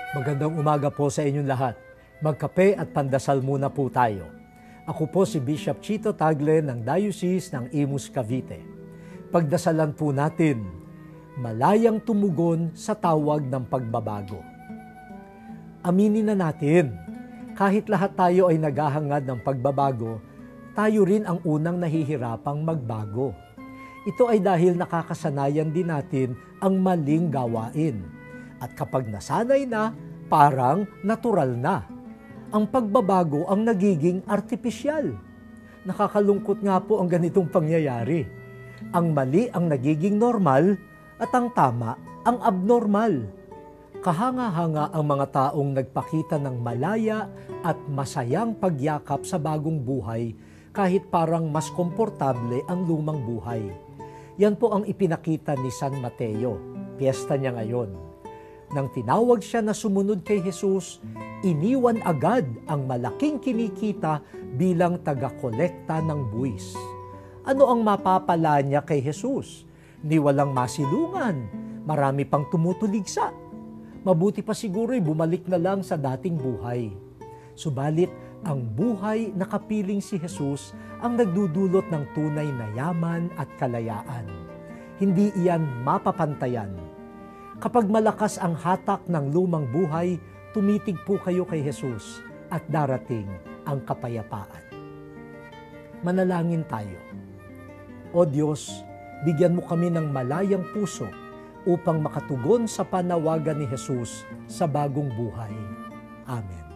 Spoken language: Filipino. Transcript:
Magandang umaga po sa inyong lahat. Magkape at pandasal muna po tayo. Ako po si Bishop Chito Tagle ng Diocese ng Imus, Cavite. Pagdasalan po natin, malayang tumugon sa tawag ng pagbabago. Aminin na natin, kahit lahat tayo ay naghahangad ng pagbabago, tayo rin ang unang nahihirapang magbago. Ito ay dahil nakakasanayan din natin ang maling gawain. At kapag nasanay na, parang natural na. Ang pagbabago ang nagiging artipisyal. Nakakalungkot nga po ang ganitong pangyayari. Ang mali ang nagiging normal at ang tama ang abnormal. Kahanga-hanga ang mga taong nagpakita ng malaya at masayang pagyakap sa bagong buhay kahit parang mas komportable ang lumang buhay. Yan po ang ipinakita ni San Mateo. Piyesta niya ngayon. Nang tinawag siya na sumunod kay Jesus, iniwan agad ang malaking kinikita bilang taga-kolekta ng buwis. Ano ang mapapala niya kay Jesus? Ni walang masilungan, marami pang tumutuligsa. Mabuti pa siguro'y bumalik na lang sa dating buhay. Subalit, ang buhay na kapiling si Jesus ang nagdudulot ng tunay na yaman at kalayaan. Hindi iyan mapapantayan. Kapag malakas ang hatak ng lumang buhay, tumitig po kayo kay Jesus at darating ang kapayapaan. Manalangin tayo. O Diyos, bigyan mo kami ng malayang puso upang makatugon sa panawagan ni Jesus sa bagong buhay. Amen.